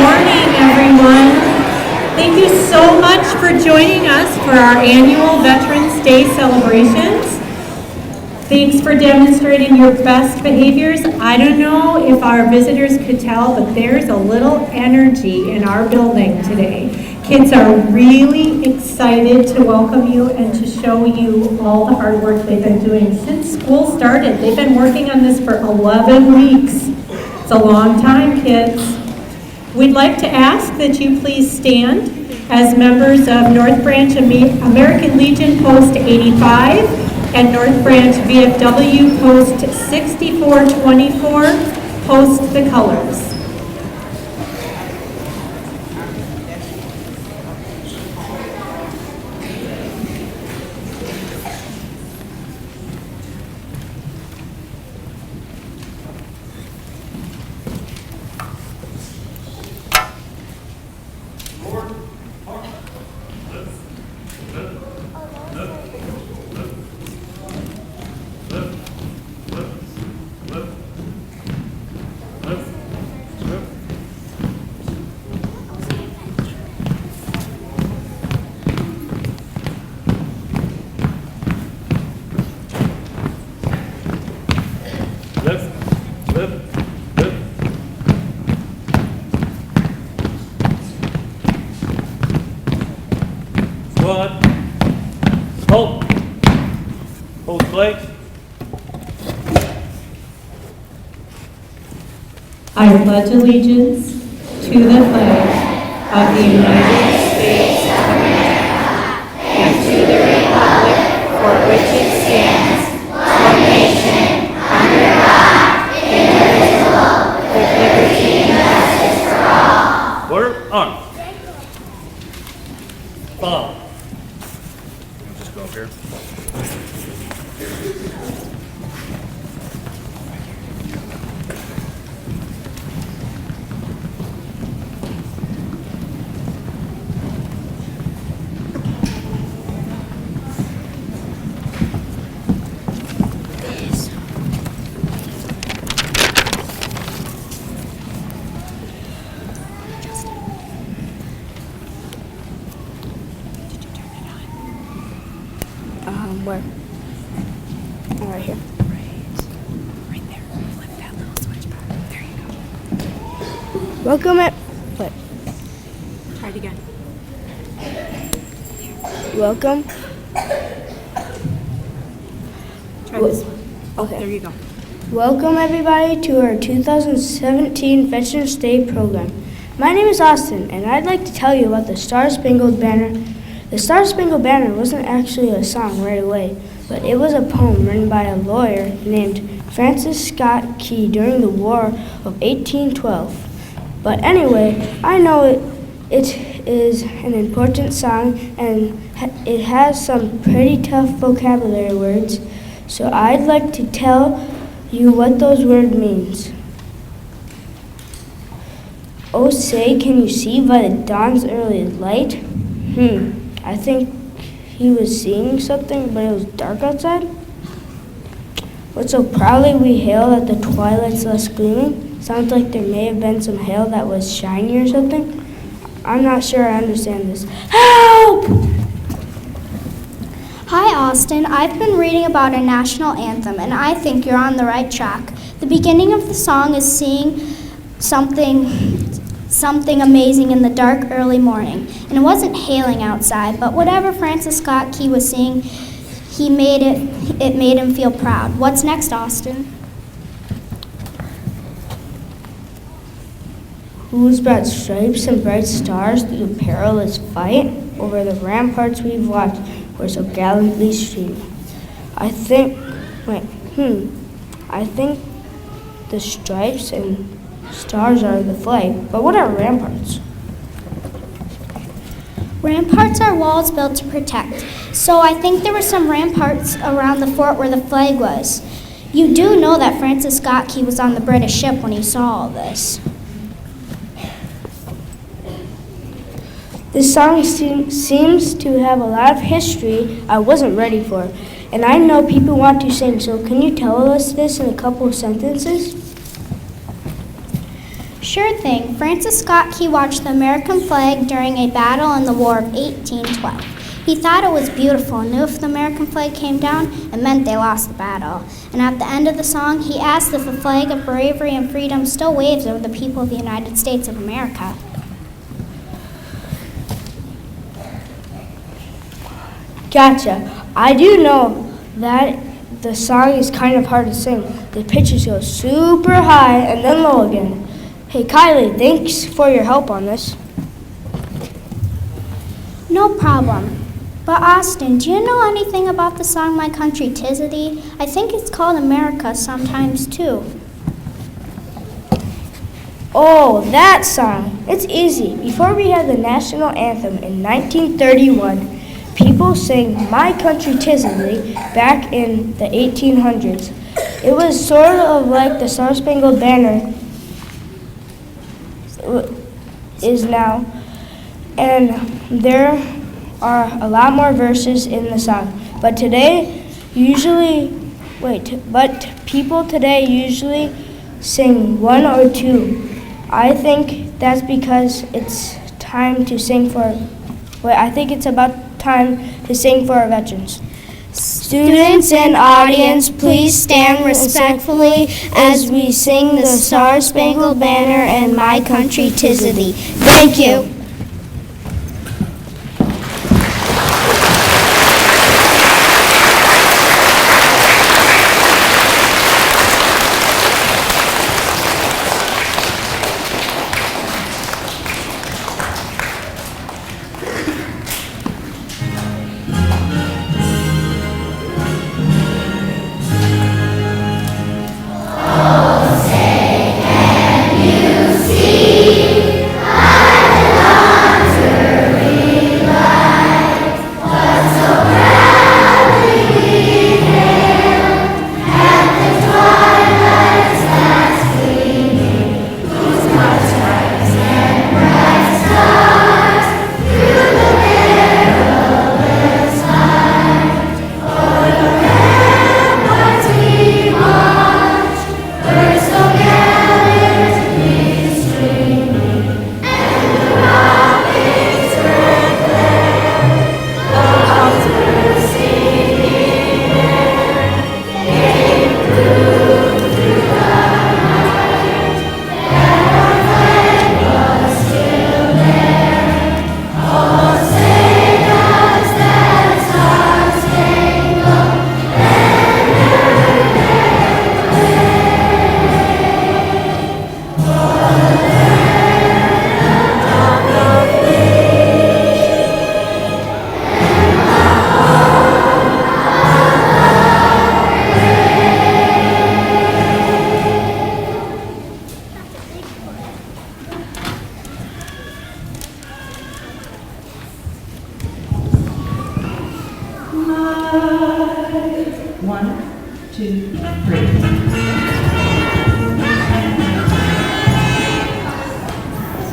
morning, everyone. Thank you so much for joining us for our annual Veterans Day celebrations. Thanks for demonstrating your best behaviors. I don't know if our visitors could tell, but there's a little energy in our building today. Kids are really excited to welcome you and to show you all the hard work they've been doing since school started. They've been working on this for 11 weeks. It's a long time, kids. We'd like to ask that you please stand as members of North Branch American Legion Post 85 and North Branch VFW Post 6424 post the colors. I pledge allegiance to the flag of the United States of America and to the republic for which it stands, one nation, under God, indivisible, with liberty and justice for all. Order, arms. Follow. Just go up here. Where? Oh, right here. Right there. Flip that little switch back. There you go. Welcome at what? Try it again. Welcome. Try this one. Okay. There you go. Welcome everybody to our 2017 Veterans Day program. My name is Austin, and I'd like to tell you about the Star-Spangled Banner. The Star-Spangled Banner wasn't actually a song right away, but it was a poem written by a lawyer named Francis Scott Key during the War of 1812. But anyway, I know it is an important song, and it has some pretty tough vocabulary words, so I'd like to tell you what those words means. Oh, say, can you see by the dawn's early light? I think he was seeing something, but it was dark outside. But so proudly we hailed at the twilight's last gleaming. Sounds like there may have been some hail that was shiny or something. I'm not sure I understand this. Help! Hi, Austin. I've been reading about our national anthem, and I think you're on the right track. The beginning of the song is seeing something amazing in the dark early morning. And it wasn't hailing outside, but whatever Francis Scott Key was seeing, it made him feel proud. What's next, Austin? Who's brought stripes and bright stars through the perilous fight? Over the ramparts we've watched were so gallantly streaming. I think the stripes and stars are the flag, but what are ramparts? Ramparts are walls built to protect. So I think there were some ramparts around the fort where the flag was. You do know that Francis Scott Key was on the British ship when he saw all this. This song seems to have a lot of history I wasn't ready for, and I know people want to sing, so can you tell us this in a couple of sentences? Sure thing. Francis Scott Key watched the American flag during a battle in the War of 1812. He thought it was beautiful and knew if the American flag came down, it meant they lost the battle. And at the end of the song, he asked if the flag of bravery and freedom still waves over the people of the United States of America. Gotcha. I do know that the song is kind of hard to sing. The pitches go super high and then low again. Hey Kylie, thanks for your help on this. No problem. But Austin, do you know anything about the song My Country 'Tis of Thee? I think it's called America sometimes too. Oh, that song. It's easy. Before we had the national anthem in 1931, people sang My Country 'Tis of Thee back in the 1800s. It was sort of like the Star Spangled Banner is now, and there are a lot more verses in the song. But people today usually sing one or two. I think that's because it's time to sing for, I think it's about time to sing for our veterans. Students and audience, please stand respectfully as we sing the Star Spangled Banner and My Country 'Tis of Thee. Thank you.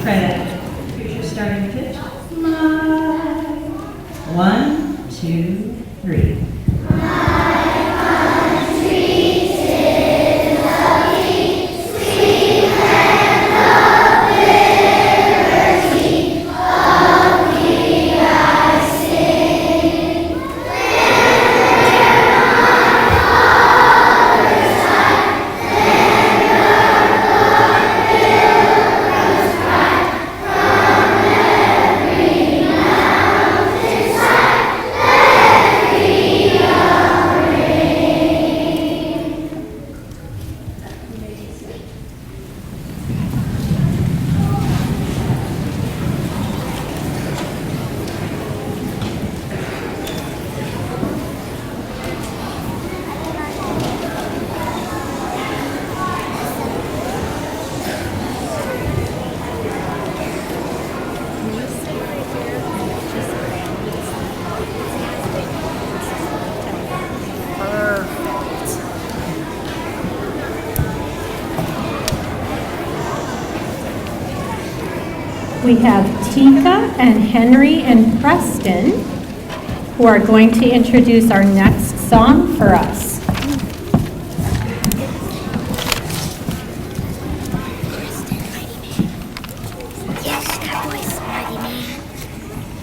Try that. Here's your starting pitch. 1, 2, 3. We have Tika and Henry and Preston who are going to introduce our next song for us.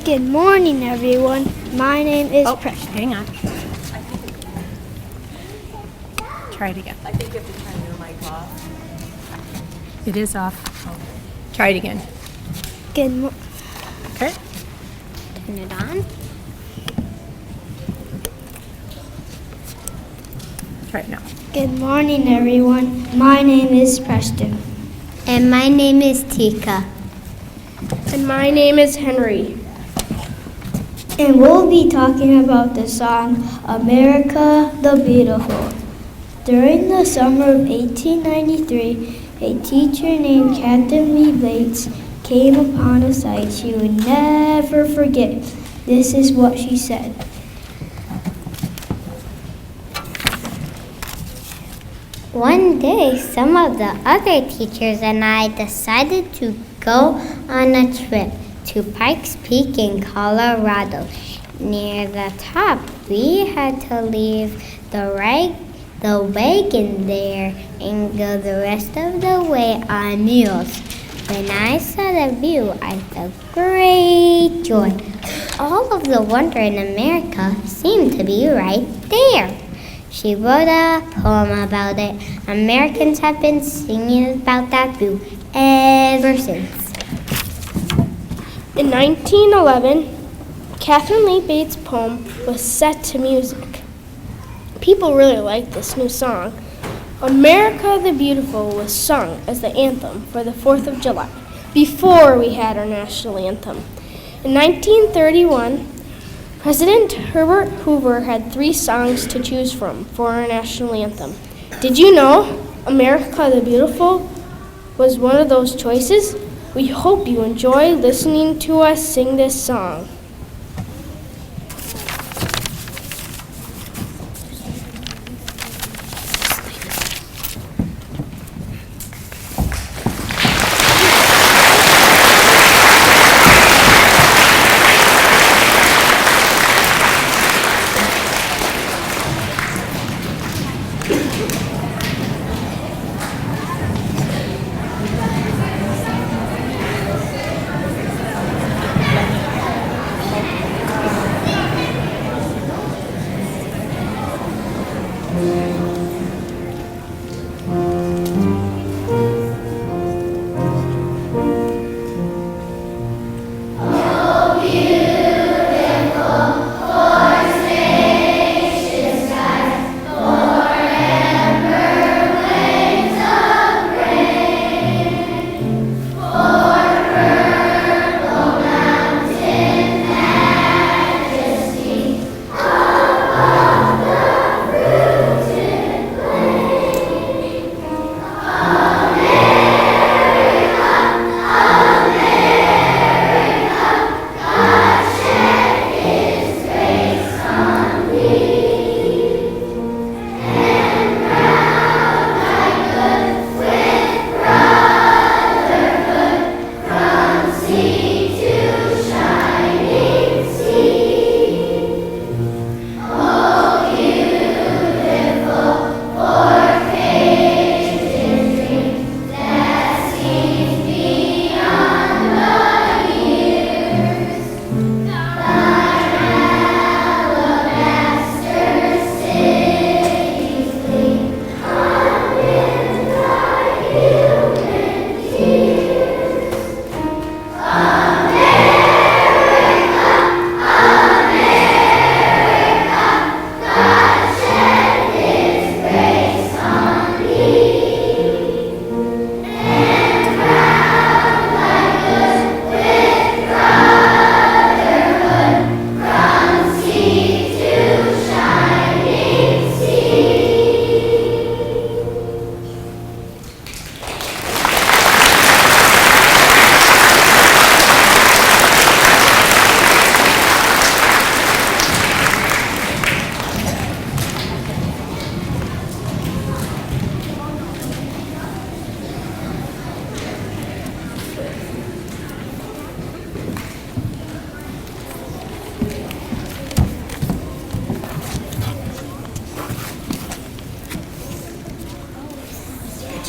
Good morning, everyone. My name is Precious. Hang on. Try it again. I think you have to turn your mic off. It is off. Try it again. Good mo- Okay. Turn it on. Try it now. Good morning, everyone. My name is Preston. And my name is Tika. And my name is Henry. And we'll be talking about the song America the Beautiful. During the summer of 1893, a teacher named Catherine Lee Bates came upon a sight she would never forget. This is what she said. One day, some of the other teachers and I decided to go on a trip to Pikes Peak in Colorado. Near the top, we had to leave the wagon there and go the rest of the way on mules. When I saw the view, I felt great joy. All of the wonder in America seemed to be right there. She wrote a poem about it. Americans have been singing about that view ever since. In 1911, Catherine Lee Bates' poem was set to music. People really liked this new song. America the Beautiful was sung as the anthem for the 4th of July, before we had our national anthem. In 1931, President Herbert Hoover had 3 songs to choose from for our national anthem. Did you know America the Beautiful was one of those choices? We hope you enjoy listening to us sing this song.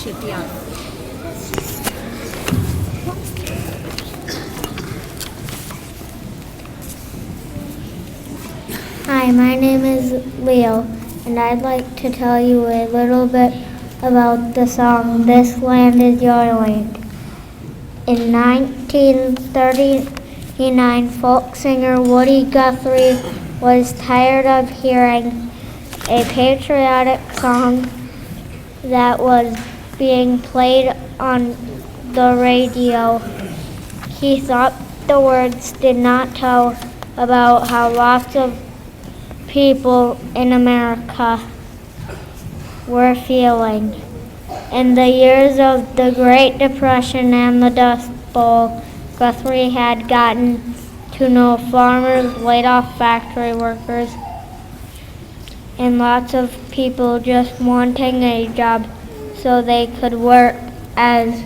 Should be on. Hi, my name is Leo, and I'd like to tell you a little bit about the song This Land Is Your Land. In 1939, folk singer Woody Guthrie was tired of hearing a patriotic song that was being played on the radio. He thought the words did not tell about how lots of people in America were feeling. In the years of the Great Depression and the Dust Bowl, Guthrie had gotten to know farmers, laid off factory workers, and lots of people just wanting a job so they could work. As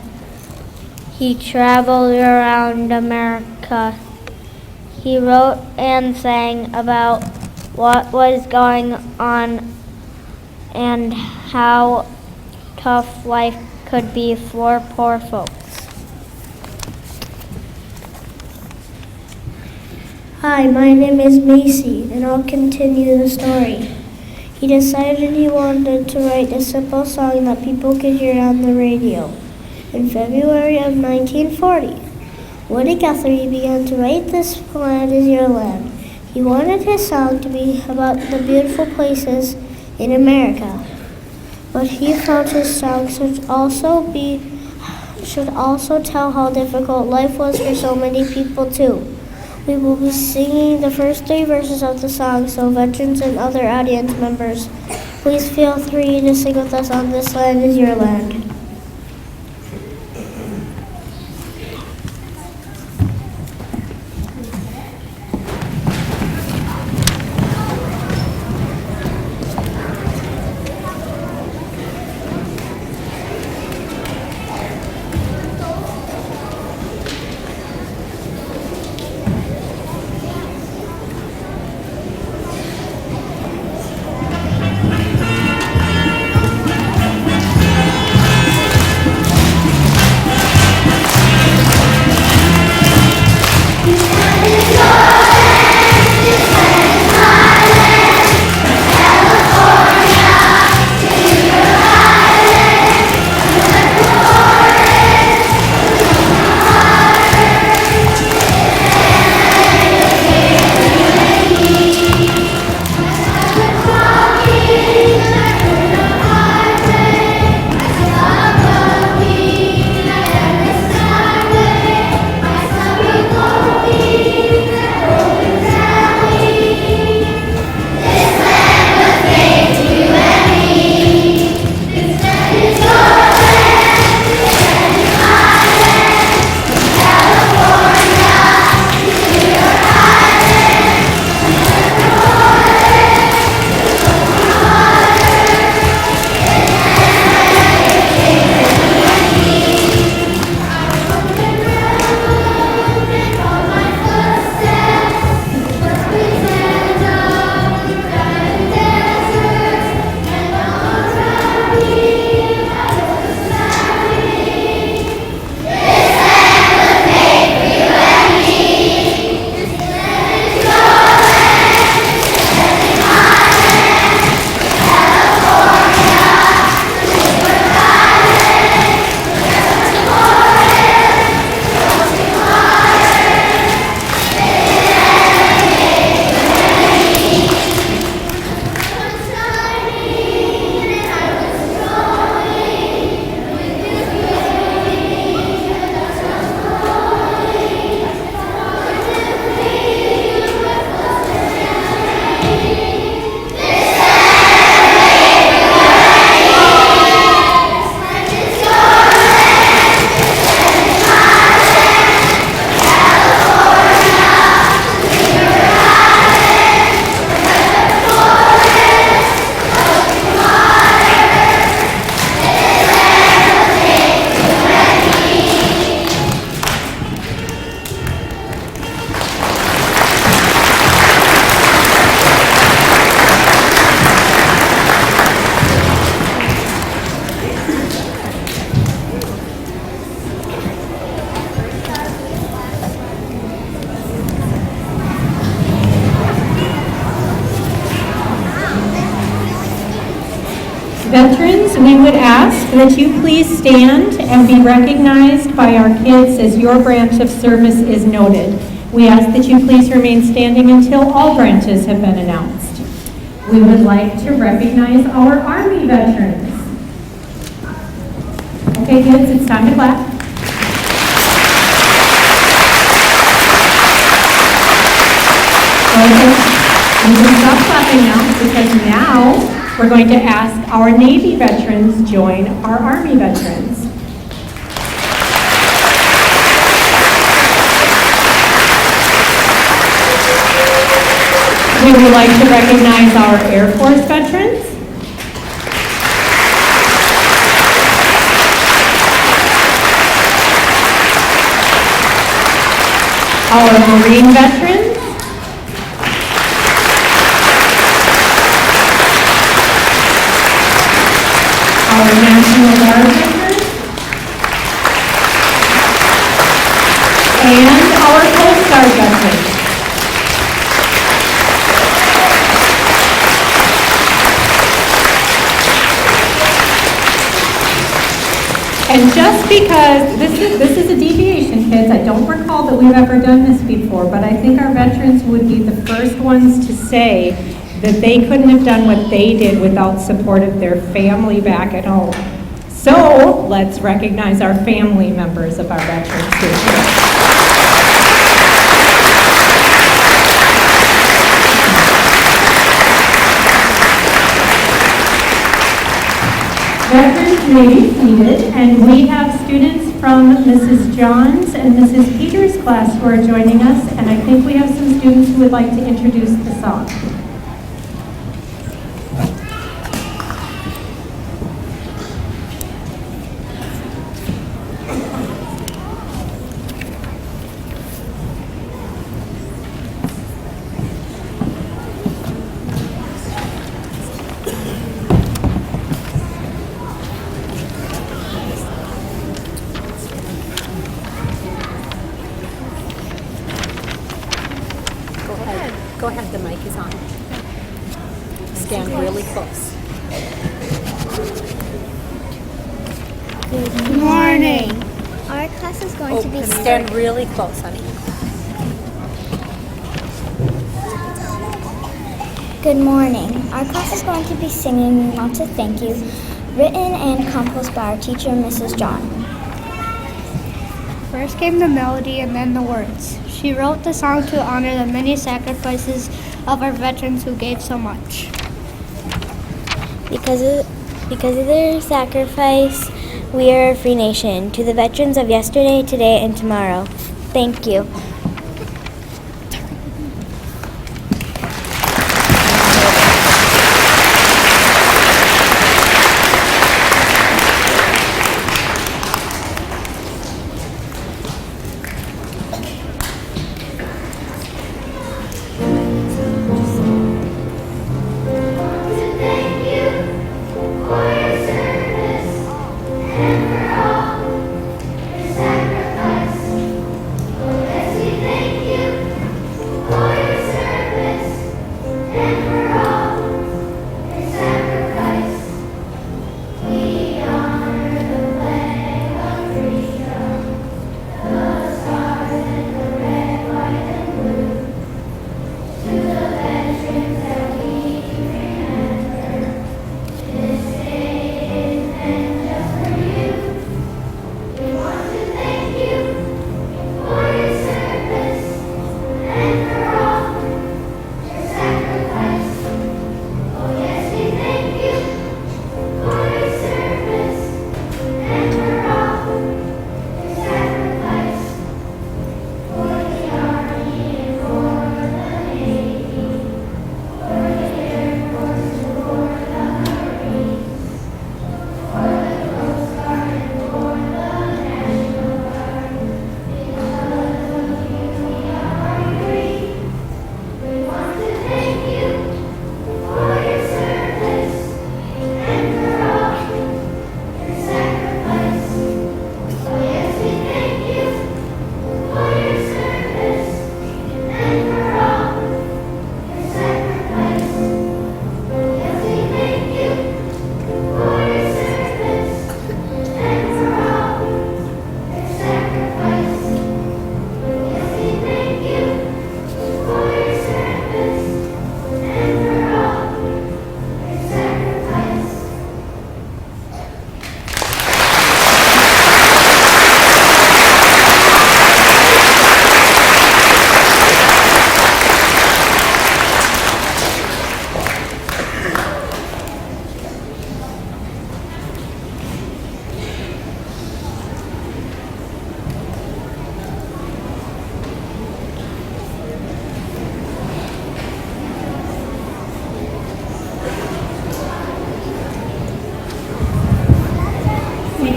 he traveled around America, he wrote and sang about what was going on and how tough life could be for poor folks. Hi, my name is Macy, and I'll continue the story. He decided he wanted to write a simple song that people could hear on the radio. In February of 1940, Woody Guthrie began to write This Land Is Your Land. He wanted his song to be about the beautiful places in America, but he felt his song should also tell how difficult life was for so many people too. We will be singing the first 3 verses of the song, so veterans and other audience members, please feel free to sing with us on This Land Is Your Land. Veterans, we would ask that you please stand and be recognized by our kids as your branch of service is noted. We ask that you please remain standing until all branches have been announced. We would like to recognize our Army veterans. Okay, kids, it's time to clap. Okay, you can stop clapping now, because now we're going to ask our Navy veterans join our Army veterans. We would like to recognize our Air Force veterans. Our Marine veterans. Our National Guard veterans. And our Coast Guard veterans. And just because, this is a deviation, kids, I don't recall that we've ever done this before, but I think our veterans would be the first ones to say that they couldn't have done what they did without support of their family back at home. So, let's recognize our family members of our veterans who are here. Veterans may be seated, and we have students from Mrs. Johns and Mrs. Peters' class who are joining us, and I think we have some students who would like to introduce the song. Go ahead, the mic is on. Stand really close. Good morning. Our class is going to be Stand really close, honey. Good morning. Our class is going to be singing We Want to Thank You, written and composed by our teacher, Mrs. John. First came the melody and then the words. She wrote the song to honor the many sacrifices of our veterans who gave so much. Because of their sacrifice, we are a free nation. To the veterans of yesterday, today, and tomorrow, thank you. Sacrifice, oh, yes,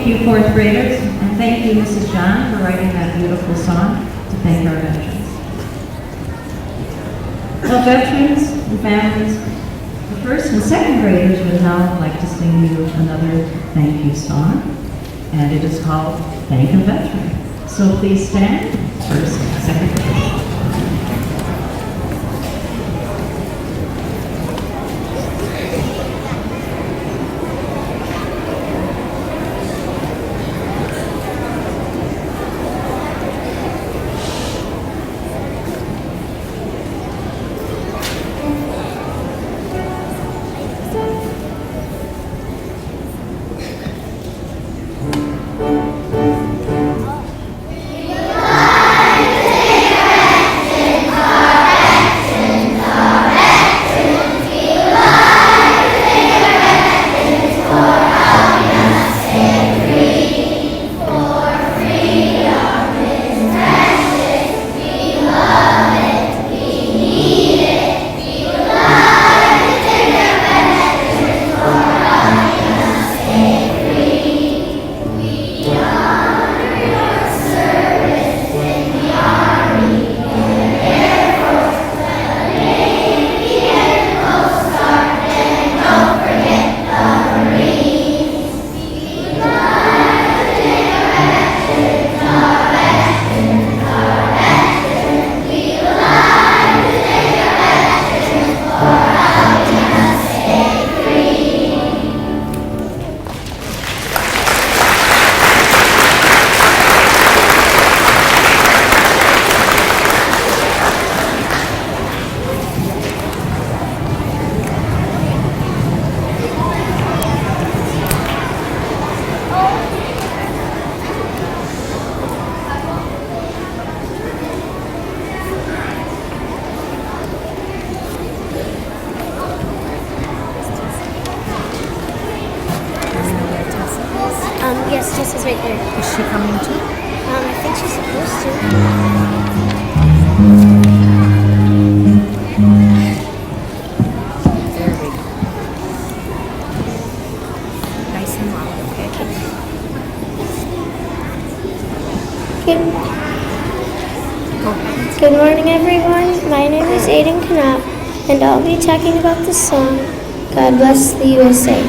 you, fourth graders, and thank you, Mrs. John, for writing that beautiful song to thank our veterans. Well, veterans and families, the first and second graders would now like to sing you another thank you song, and it is called Thank a Veteran. So please stand, first and second graders. Yes, Tessa's right there. Is she coming too? I think she's supposed to. There we go. Nice and loud, okay? Good morning, everyone. My name is Aiden Knapp, and I'll be talking about the song, God Bless the USA.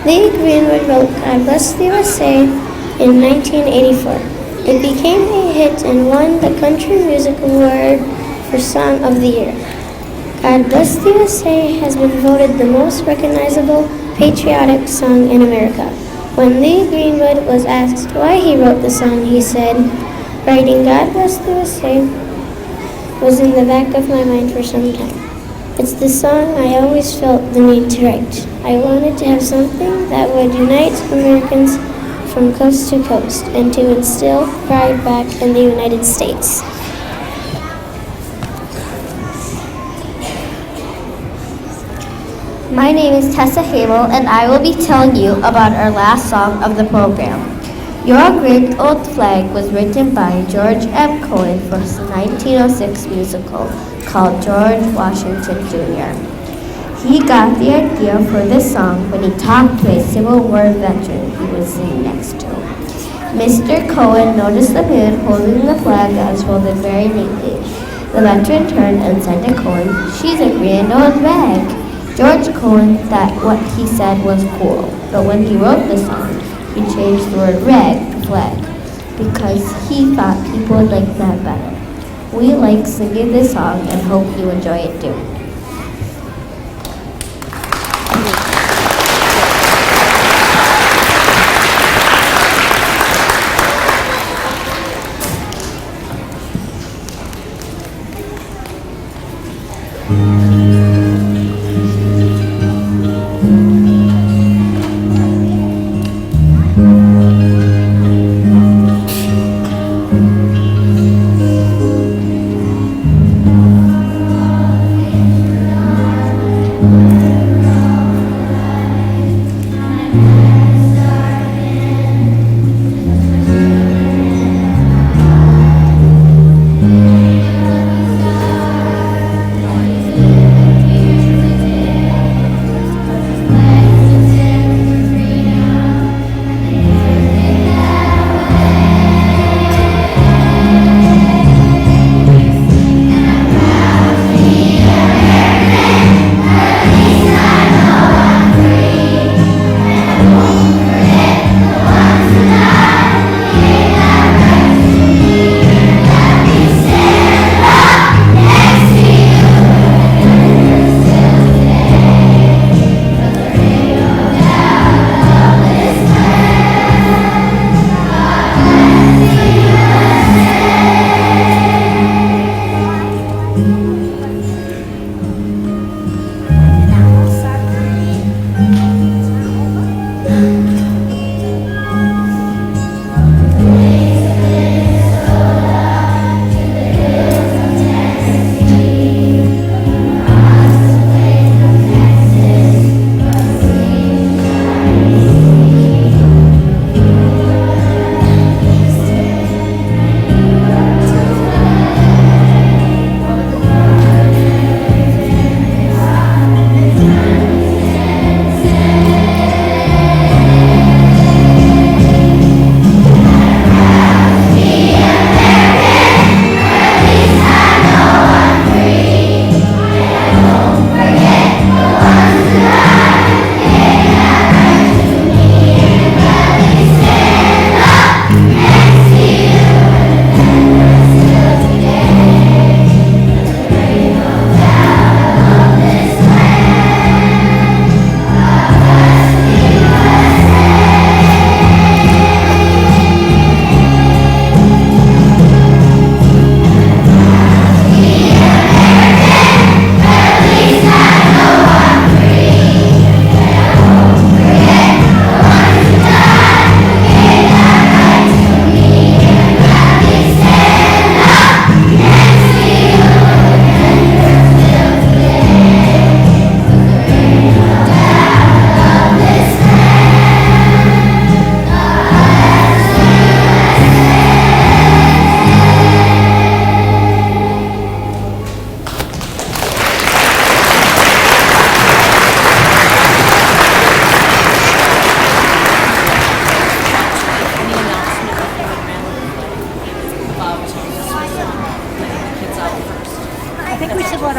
Lee Greenwood wrote God Bless the USA in 1984. It became a hit and won the Country Music Award for Song of the Year. God Bless the USA has been voted the most recognizable patriotic song in America. When Lee Greenwood was asked why he wrote the song, he said, "Writing God Bless the USA was in the back of my mind for some time. It's the song I always felt the need to write. I wanted to have something that would unite Americans from coast to coast and to instill pride back in the United States." My name is Tessa Hamel, and I will be telling you about our last song of the program. Your Great Old Flag was written by George M. Cohen for his 1906 musical called George Washington Jr. He got the idea for this song when he talked to a Civil War veteran he was sitting next to. Mr. Cohen noticed the man holding the flag as folded very neatly. The veteran turned and said to Cohen, "She's a grand old rag." George Cohen thought what he said was cool, but when he wrote the song, he changed the word rag to flag because he thought people would like that better. We like singing this song and hope you enjoy it too.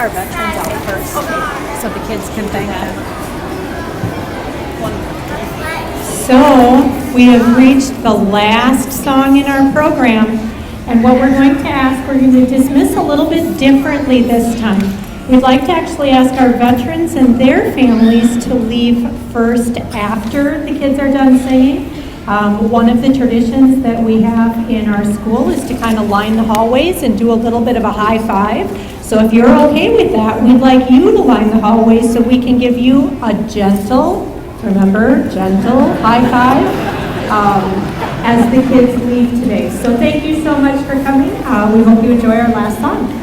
our veterans out first, so the kids can thank them. So, we have reached the last song in our program, and what we're going to ask, we're going to dismiss a little bit differently this time. We'd like to actually ask our veterans and their families to leave first after the kids are done singing. One of the traditions that we have in our school is to kind of line the hallways and do a little bit of a high five. So if you're okay with that, we'd like you to line the hallways so we can give you a gentle, remember, gentle high five as the kids leave today. So thank you so much for coming. We hope you enjoy our last song.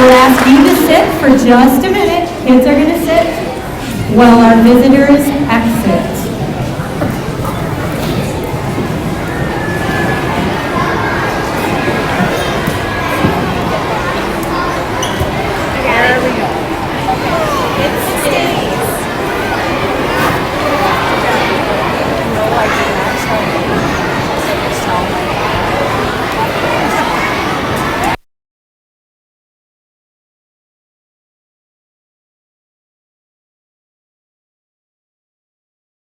We'll ask you to sit for just a minute. Kids are going to sit while our visitor is